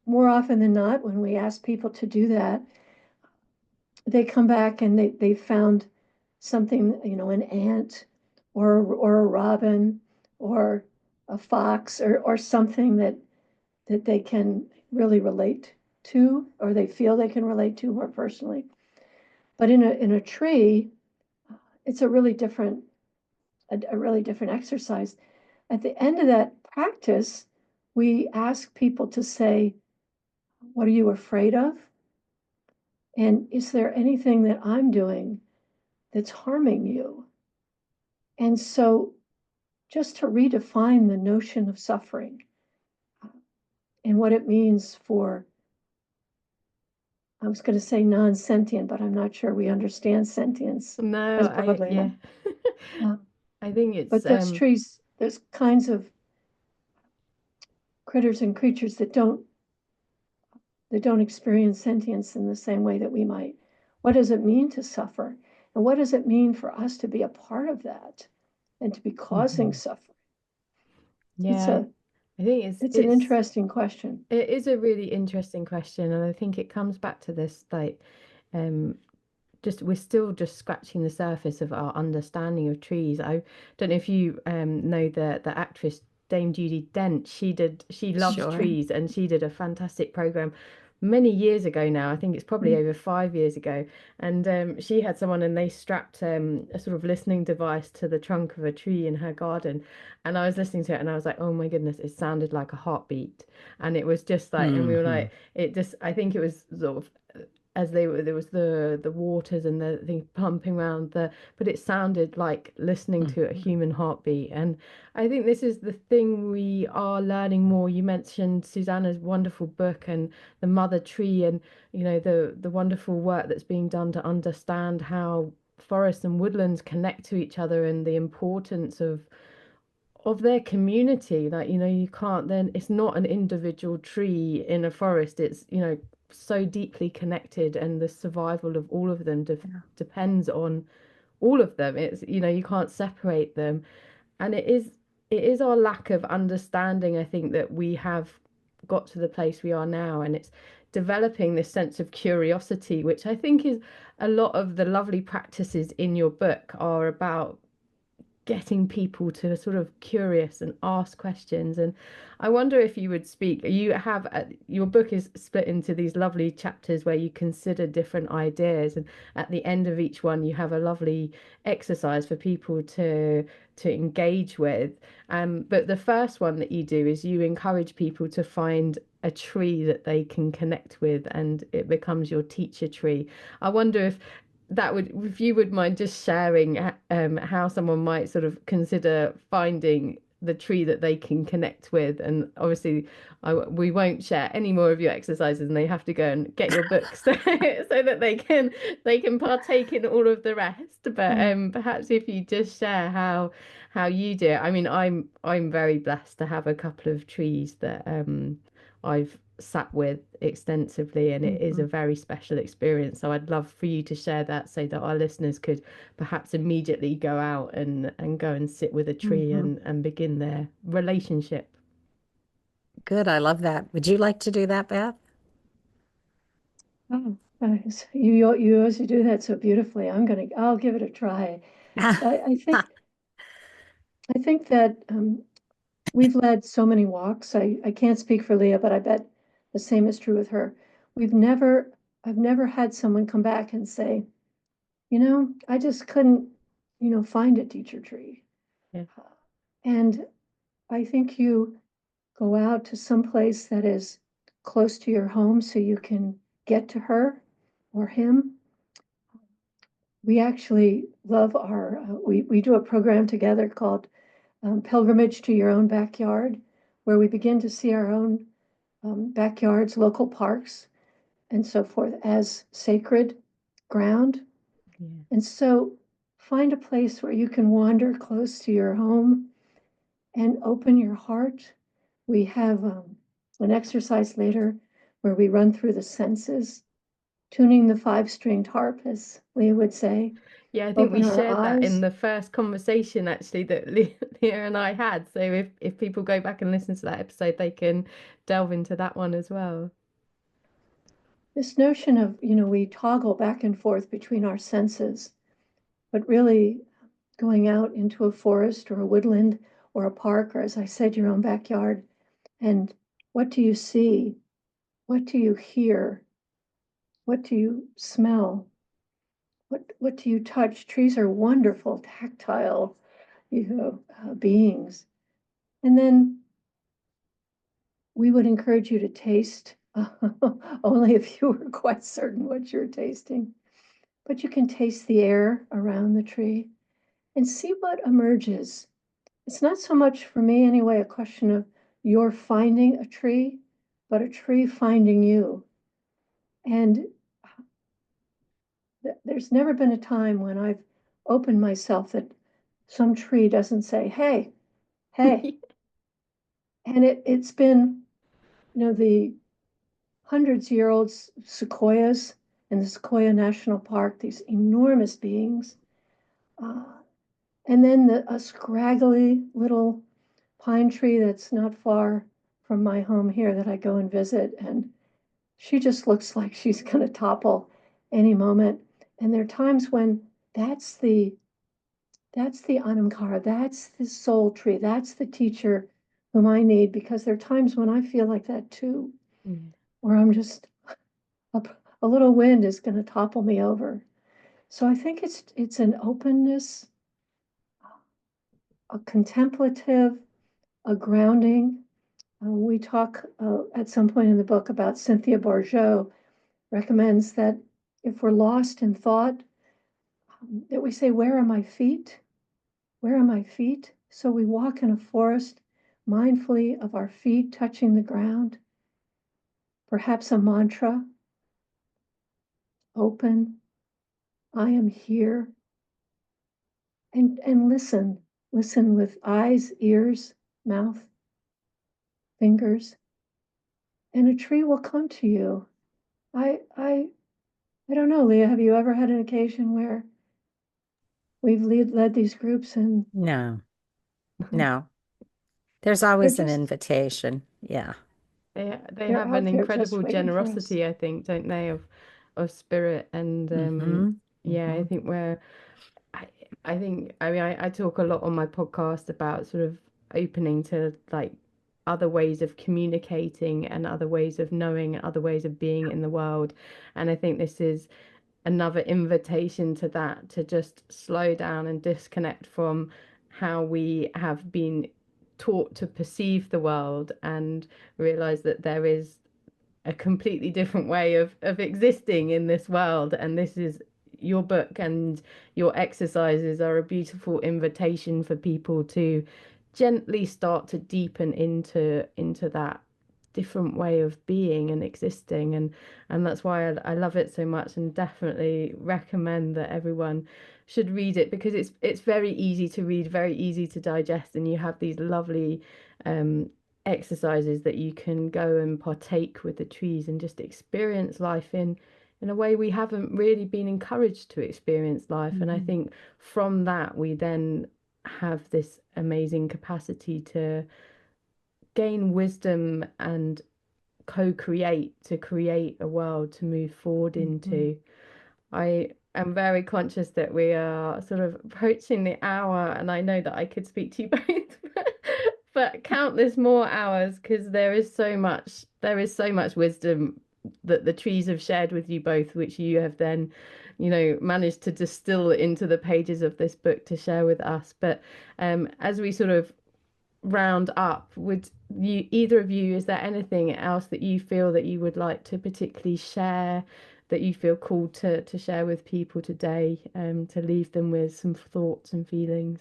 more often than not, when we ask people to do that, they come back and they found something, an ant or a robin or a fox or something that they can really relate to, or they feel they can relate to more personally. But in a tree, it's a really different exercise. At the end of that practice, we ask people to say, what are you afraid of? And is there anything that I'm doing that's harming you? And so just to redefine the notion of suffering and what it means for, I was going to say non-sentient, but I'm not sure we understand sentience No, as broadly enough. I think it's But there's trees, there's kinds of critters and creatures that don't experience sentience in the same way that we might. What does it mean to suffer? And what does it mean for us to be a part of that and to be causing suffering? yeah. I think It's an interesting question. It is a really interesting question, and I think it comes back to this like um just we're still just scratching the surface of our understanding of trees. I don't know if you know the actress Dame Judi Dench. She loves Sure. trees, and she did a fantastic program many years ago now. I think it's probably over 5 years ago. And she had someone, and they strapped a sort of listening device to the trunk of a tree in her garden. And I was listening to it, and I was like, oh my goodness, it sounded like a heartbeat. And it was just like, and we were like, it just, I think it was sort of as they were, there was the waters and the thing pumping around but it sounded like listening to a human heartbeat. And I think this is the thing we are learning more. You mentioned Susanna's wonderful book and the mother tree, and the wonderful work that's being done to understand how forests and woodlands connect to each other, and the importance of their community. Like, you can't then, it's not an individual tree in a forest, it's so deeply connected, and the survival of all of them depends on all of them. It's you can't separate them. And it is our lack of understanding, I think, that we have got to the place we are now, and it's developing this sense of curiosity, which I think is a lot of the lovely practices in your book are about, getting people to sort of curious and ask questions. And I wonder if you would speak, you have your book is split into these lovely chapters where you consider different ideas, and at the end of each one you have a lovely exercise for people to engage with. But the first one that you do is you encourage people to find a tree that they can connect with, and it becomes your teacher tree. I wonder if you would mind just sharing how someone might sort of consider finding the tree that they can connect with. And obviously we won't share any more of your exercises, and they have to go and get your books so that they can partake in all of the rest. But perhaps if you just share how you do it. I mean, I'm very blessed to have a couple of trees that I've sat with extensively, and it is a very special experience. So I'd love for you to share that, so that our listeners could perhaps immediately go out and go and sit with a tree and begin their relationship. Good. I love that. Would you like to do that, Beth? Oh, nice. You always do that so beautifully. I'll give it a try. I think that we've led so many walks. I can't speak for Leah, but I bet the same is true with her. I've never had someone come back and say, I just couldn't, find a teacher tree. Yeah. And I think you go out to some place that is close to your home so you can get to her or him we actually love we do a program together called Pilgrimage to Your Own Backyard, where we begin to see our own backyards, local parks, and so forth as sacred ground. Yeah. And so find a place where you can wander close to your home and open your heart. We have an exercise later where we run through the senses, tuning the five-stringed harp, as Leah would say. Yeah, I think we Open our shared that in eyes. the first conversation actually that Leah and I had. So if people go back and listen to that episode, they can delve into that one as well. This notion of, we toggle back and forth between our senses, but really going out into a forest or a woodland or a park, or as I said, your own backyard. And what do you see? What do you hear? What do you smell? What do you touch? Trees are wonderful, tactile, beings. And then we would encourage you to taste, only if you were quite certain what you're tasting. But you can taste the air around the tree and see what emerges. It's not so much, for me anyway, a question of you're finding a tree, but a tree finding you. And there's never been a time when I've opened myself that some tree doesn't say, hey, hey. And it's been, the hundreds-year-old sequoias in the Sequoia National Park, these enormous beings. And then a scraggly little pine tree that's not far from my home here that I go and visit. And she just looks like she's going to topple any moment. And there are times when that's the Anamkara, that's the soul tree, that's the teacher whom I need, because there are times when I feel like that too, where I'm just a little wind is going to topple me over. So I think it's an openness, a contemplative, a grounding. We talk at some point in the book about Cynthia Bourgeot recommends that if we're lost in thought, that we say, where are my feet? Where are my feet? So we walk in a forest mindfully of our feet touching the ground. Perhaps a mantra, open, I am here. And listen with eyes, ears, mouth, fingers, and a tree will come to you. I don't know, Leah, have you ever had an occasion where we've led these groups and No, no. There's they're always an just invitation. Yeah. They they're have out an there just incredible waiting for us. generosity, I think, don't they, of spirit and Mm-hmm. yeah, I Mm-hmm. think I, I think I mean I talk a lot on my podcast about sort of opening to like other ways of communicating and other ways of knowing and other ways of being in the world, and I think this is another invitation to that, to just slow down and disconnect from how we have been taught to perceive the world and realize that there is a completely different way of existing in this world. And this is your book, and your exercises are a beautiful invitation for people to gently start to deepen into that different way of being and existing. And that's why I love it so much, and definitely recommend that everyone should read it, because it's very easy to read, very easy to digest, and you have these lovely um exercises that you can go and partake with the trees and just experience life in a way we haven't really been encouraged to experience life. And I think from that we then have this amazing capacity to gain wisdom and co-create, to create a world to move forward into. I am very conscious that we are sort of approaching the hour, and I know that I could speak to you both but countless more hours, because there is so much wisdom that the trees have shared with you both, which you have then, managed to distill into the pages of this book to share with us. But as we sort of round up, would you, either of you, is there anything else that you feel that you would like to particularly share that you feel called to share with people today, to leave them with some thoughts and feelings?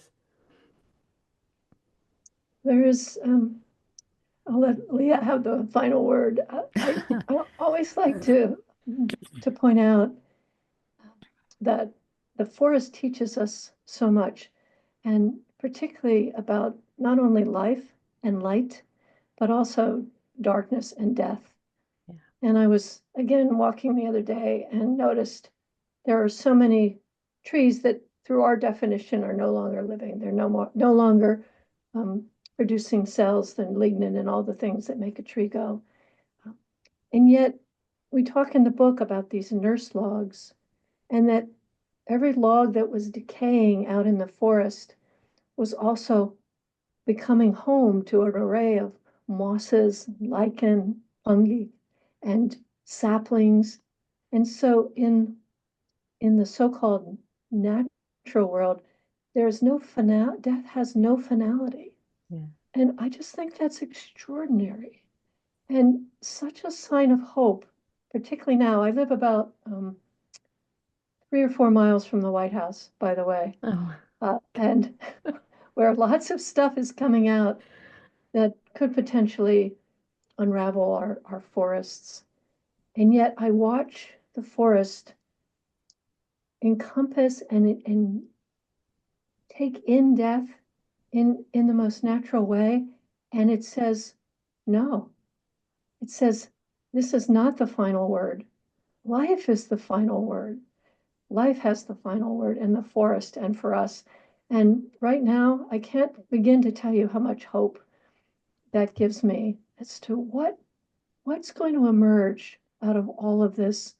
There is, I'll let Leah have the final word. I always like to point out that the forest teaches us so much, and particularly about not only life and light, but also darkness and death. Yeah. And I was again walking the other day and noticed there are so many trees that, through our definition, are no longer living. They're no longer producing cells and lignin and all the things that make a tree go. And yet, we talk in the book about these nurse logs, and that every log that was decaying out in the forest was also becoming home to an array of mosses, lichen, fungi, and saplings. And so in the so-called natural world, there's no death has no finality. Yeah. And I just think that's extraordinary and such a sign of hope, particularly now. I live about 3 or 4 miles from the White House, by the way, and where lots of stuff is coming out that could potentially unravel our forests. And yet I watch the forest encompass and take in death in the most natural way. And it says, no, it says, this is not the final word. Life is the final word. Life has the final word in the forest and for us. And right now, I can't begin to tell you how much hope that gives me as to what's going to emerge out of all of this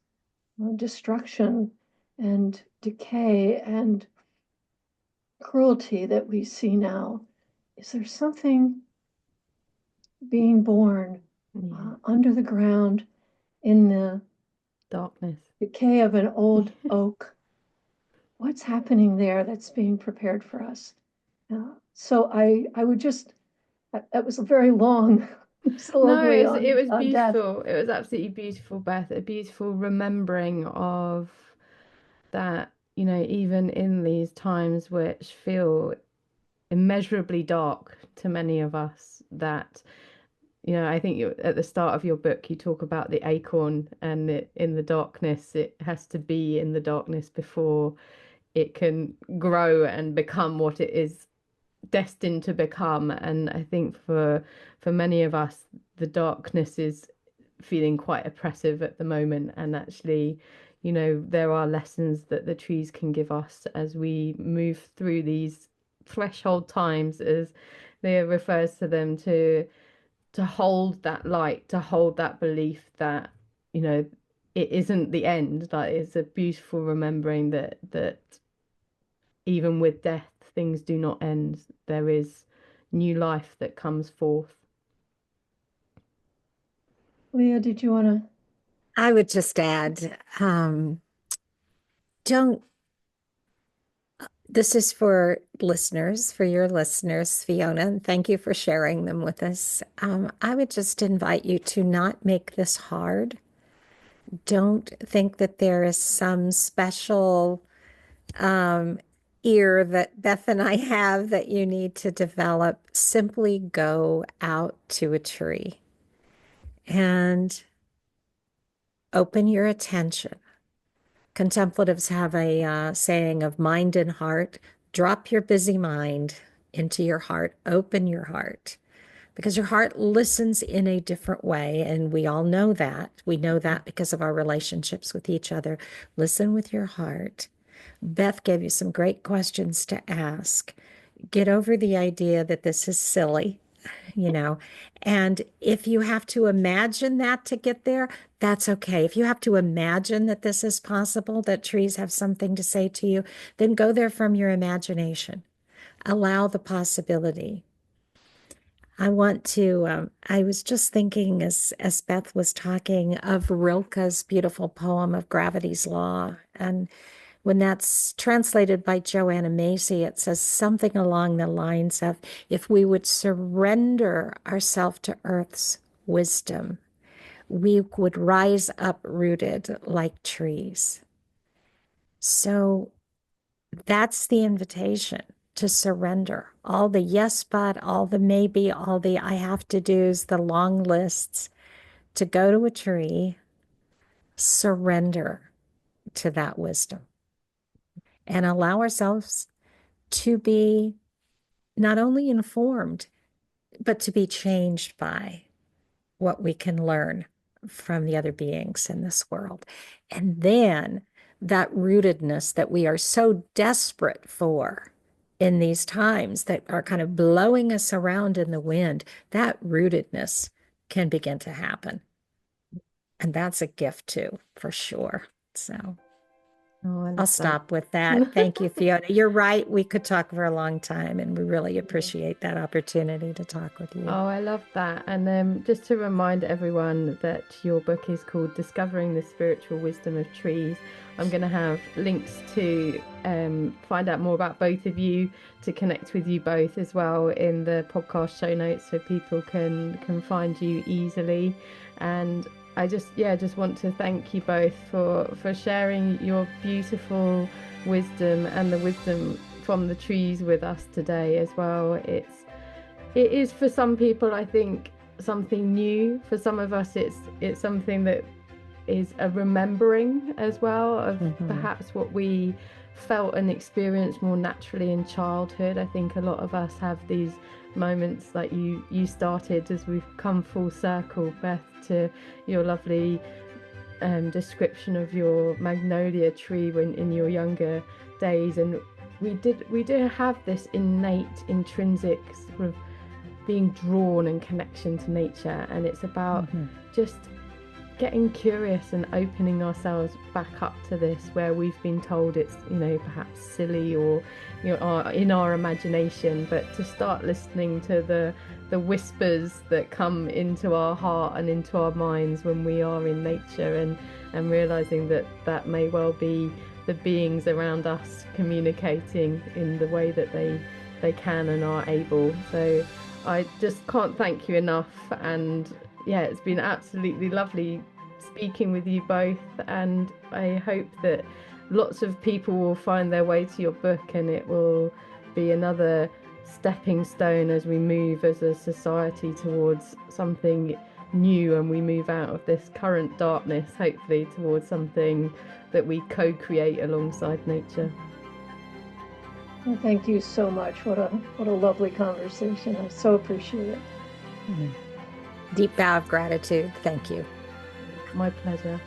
destruction and decay and cruelty that we see now. Is there something being born under the ground in the Darkness, decay of an old oak? What's happening there that's being prepared for us? So I would just, that was a very long no, soliloquy it was on death. beautiful. It was absolutely beautiful, Beth. A beautiful remembering of that, even in these times which feel immeasurably dark to many of us, that I think at the start of your book you talk about the acorn, and in the darkness it has to be in the darkness before it can grow and become what it is destined to become. And I think for many of us the darkness is feeling quite oppressive at the moment, and actually there are lessons that the trees can give us as we move through these threshold times, as Leah refers to them, to hold that light, to hold that belief that it isn't the end. Like, it's a beautiful remembering that even with death things do not end. There is new life that comes forth. Leah, did you want to? I would just add, don't, this is for listeners, for your listeners, Fiona, and thank you for sharing them with us. I would just invite you to not make this hard. Don't think that there is some special ear that Beth and I have that you need to develop. Simply go out to a tree and open your attention. Contemplatives have a saying of mind and heart. Drop your busy mind into your heart, open your heart, because your heart listens in a different way. And we all know that. We know that because of our relationships with each other. Listen with your heart. Beth gave you some great questions to ask. Get over the idea that this is silly, and if you have to imagine that to get there, that's okay. If you have to imagine that this is possible, that trees have something to say to you, then go there from your imagination. Allow the possibility. I was just thinking as Beth was talking of Rilke's beautiful poem of Gravity's Law. And when that's translated by Joanna Macy, it says something along the lines of, if we would surrender ourselves to Earth's wisdom, we would rise uprooted like trees. So that's the invitation, to surrender. All the yes, but, all the maybe, all the I have to do's, the long lists, to go to a tree, surrender to that wisdom, and allow ourselves to be not only informed, but to be changed by what we can learn from the other beings in this world. And then that rootedness that we are so desperate for in these times that are kind of blowing us around in the wind, that rootedness can begin to happen. And that's a gift too, for sure. So I'll stop with that. Thank you, Fiona. You're right. We could talk for a long time, and we really appreciate that opportunity to talk with you. Oh, I love that. And just to remind everyone that your book is called Discovering the Spiritual Wisdom of Trees. I'm going to have links to find out more about both of you, to connect with you both as well in the podcast show notes, so people can find you easily. And I just want to thank you both for sharing your beautiful wisdom and the wisdom from the trees with us today as well. It is for some people, I think, something new. For some of us, it's something that is a remembering as well of perhaps what we felt and experienced more naturally in childhood. I think a lot of us have these moments like you started, as we've come full circle, Beth, to your lovely description of your magnolia tree when in your younger days. And we did have this innate, intrinsic sort of being drawn and connection to nature, and it's about just getting curious and opening ourselves back up to this, where we've been told it's, perhaps silly or, in our imagination, but to start listening to the whispers that come into our heart and into our minds when we are in nature, and realizing that may well be the beings around us communicating in the way that they can and are able. So I just can't thank you enough, and yeah, it's been absolutely lovely speaking with you both, and I hope that lots of people will find their way to your book, and it will be another stepping stone as we move as a society towards something new, and we move out of this current darkness, hopefully, towards something that we co-create alongside nature. Well, thank you so much. What a lovely conversation. I so appreciate it. Deep bow of gratitude. Thank you. My pleasure.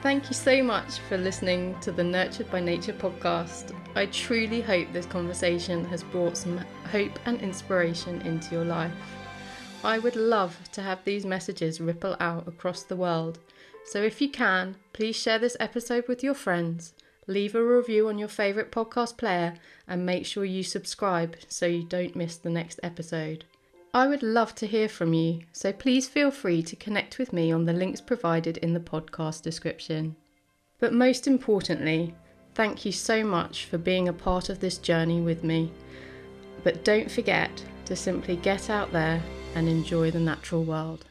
Thank you so much for listening to the Nurtured by Nature podcast. I truly hope this conversation has brought some hope and inspiration into your life. I would love to have these messages ripple out across the world. So if you can, please share this episode with your friends, leave a review on your favourite podcast player, and make sure you subscribe so you don't miss the next episode. I would love to hear from you, so please feel free to connect with me on the links provided in the podcast description. But most importantly, thank you so much for being a part of this journey with me. But don't forget to simply get out there and enjoy the natural world.